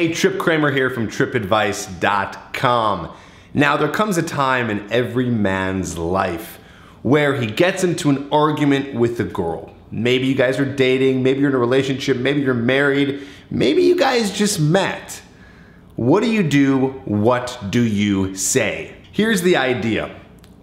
Hey, Tripp Kramer here from trippadvice.com. Now, there comes a time in every man's life where he gets into an argument with a girl. Maybe you guys are dating, maybe you're in a relationship, maybe you're married, maybe you guys just met. What do you do? What do you say? Here's the idea.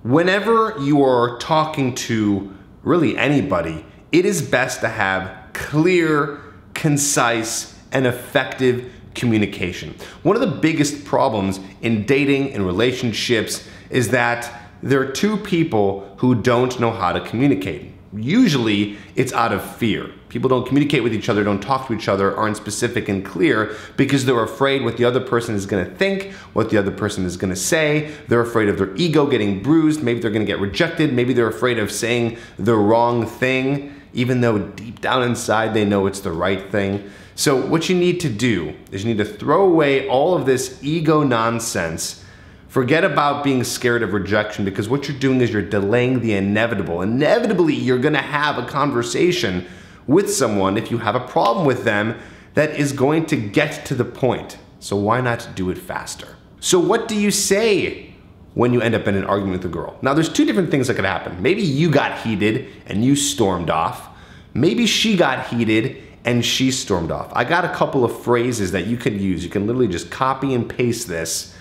Whenever you are talking to really anybody, it is best to have clear, concise, and effective communication. One of the biggest problems in dating and relationships is that there are two people who don't know how to communicate. Usually it's out of fear. People don't communicate with each other, don't talk to each other, aren't specific and clear because they're afraid what the other person is gonna think, what the other person is gonna say. They're afraid of their ego getting bruised. Maybe they're gonna get rejected. Maybe they're afraid of saying the wrong thing, even though deep down inside they know it's the right thing. So what you need to do is you need to throw away all of this ego nonsense. Forget about being scared of rejection, because what you're doing is you're delaying the inevitable. Inevitably, you're gonna have a conversation with someone if you have a problem with them that is going to get to the point. So why not do it faster? So what do you say when you end up in an argument with a girl? Now, there's two different things that could happen. Maybe you got heated and you stormed off. Maybe she got heated and she stormed off. I got a couple of phrases that you could use. You can literally just copy and paste this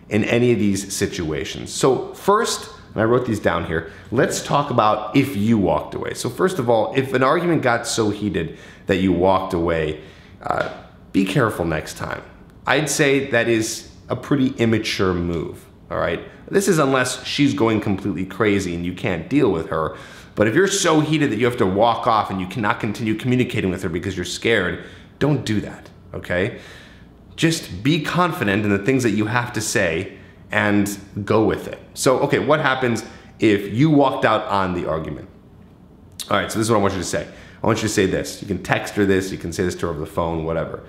in any of these situations. So first, and I wrote these down here, let's talk about if you walked away. So first of all, if an argument got so heated that you walked away, be careful next time. I'd say that is a pretty immature move, all right? This is unless she's going completely crazy and you can't deal with her. But if you're so heated that you have to walk off and you cannot continue communicating with her because you're scared, don't do that, okay? Just be confident in the things that you have to say and go with it. So, okay, what happens if you walked out on the argument? All right, so this is what I want you to say. I want you to say this. You can text her this, you can say this to her over the phone, whatever.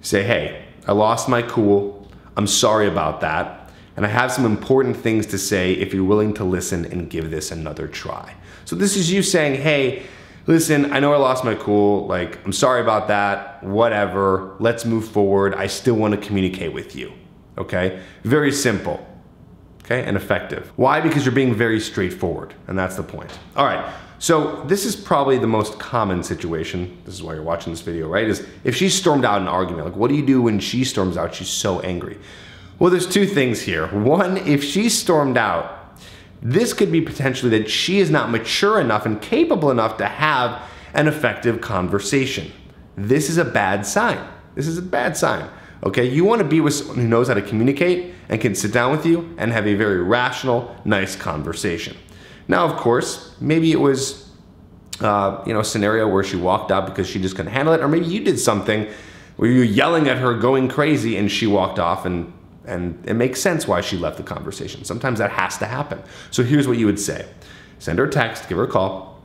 Say, hey, I lost my cool. I'm sorry about that. And I have some important things to say if you're willing to listen and give this another try. So this is you saying, hey, listen, I know I lost my cool, like, I'm sorry about that, whatever, let's move forward. I still want to communicate with you, okay? Very simple, okay, and effective. Why? Because you're being very straightforward, and that's the point. All right, so this is probably the most common situation, this is why you're watching this video, right, is if she stormed out an argument, like what do you do when she storms out, she's so angry? Well, there's two things here. One, if she stormed out, this could be potentially that she is not mature enough and capable enough to have an effective conversation. This is a bad sign. This is a bad sign, okay? You want to be with someone who knows how to communicate and can sit down with you and have a very rational, nice conversation. Now, of course, maybe it was a scenario where she walked out because she just couldn't handle it, or maybe you did something where you're yelling at her, going crazy, and she walked off, and it makes sense why she left the conversation. Sometimes that has to happen. So here's what you would say. Send her a text, give her a call,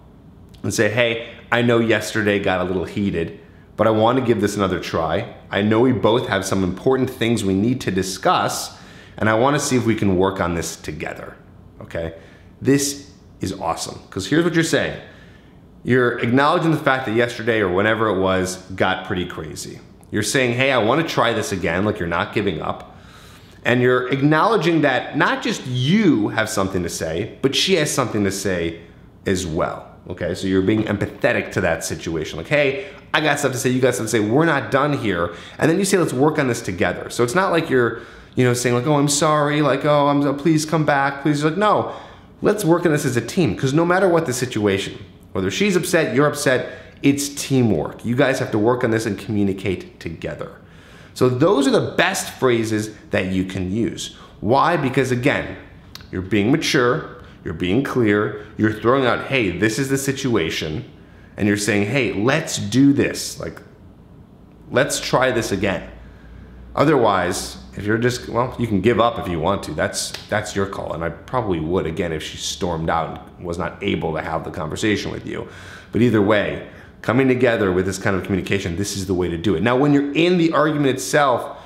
and say, hey, I know yesterday got a little heated, but I want to give this another try. I know we both have some important things we need to discuss, and I want to see if we can work on this together, okay? This is awesome, because here's what you're saying. You're acknowledging the fact that yesterday or whenever it was got pretty crazy. You're saying, hey, I want to try this again, like you're not giving up. And you're acknowledging that not just you have something to say, but she has something to say as well, okay? So you're being empathetic to that situation. Like, hey, I got stuff to say, you got stuff to say, we're not done here. And then you say, let's work on this together. So it's not like you're, saying like, oh, I'm sorry, like, oh, please come back, please. Like, no, let's work on this as a team, because no matter what the situation, whether she's upset, you're upset, it's teamwork. You guys have to work on this and communicate together. So those are the best phrases that you can use. Why? Because again, you're being mature, you're being clear, you're throwing out, hey, this is the situation, and you're saying, hey, let's do this. Like, let's try this again. Otherwise, if you're just, well, you can give up if you want to. That's your call, and I probably would, again, if she stormed out and was not able to have the conversation with you. But either way, coming together with this kind of communication, this is the way to do it. Now, when you're in the argument itself,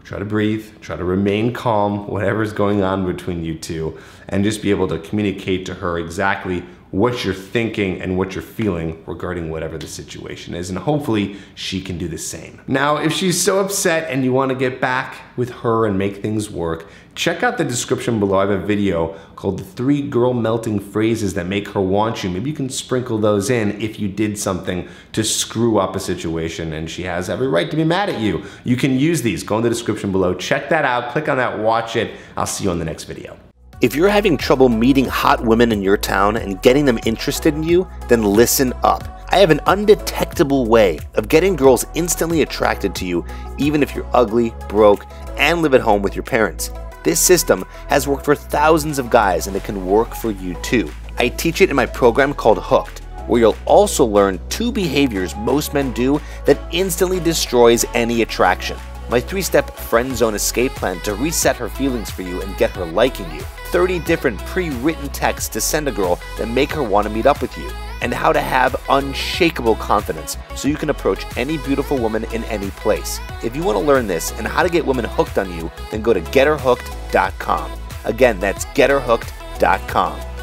try to breathe, try to remain calm, whatever's going on between you two, and just be able to communicate to her exactly what you're thinking and what you're feeling regarding whatever the situation is, and hopefully she can do the same. Now, if she's so upset and you want to get back with her and make things work, check out the description below. I have a video called the 3 girl melting phrases that make her want you. Maybe you can sprinkle those in if you did something to screw up a situation and she has every right to be mad at you. You can use these. Go in the description below, check that out, click on that, watch it. I'll see you on the next video. If you're having trouble meeting hot women in your town and getting them interested in you, then listen up. I have an undetectable way of getting girls instantly attracted to you, even if you're ugly, broke, and live at home with your parents. This system has worked for thousands of guys, and it can work for you too. I teach it in my program called Hooked, where you'll also learn 2 behaviors most men do that instantly destroys any attraction. My 3-step friend zone escape plan to reset her feelings for you and get her liking you. 30 different pre-written texts to send a girl that make her want to meet up with you. And how to have unshakable confidence so you can approach any beautiful woman in any place. If you want to learn this and how to get women hooked on you, then go to getherhooked.com. Again, that's getherhooked.com.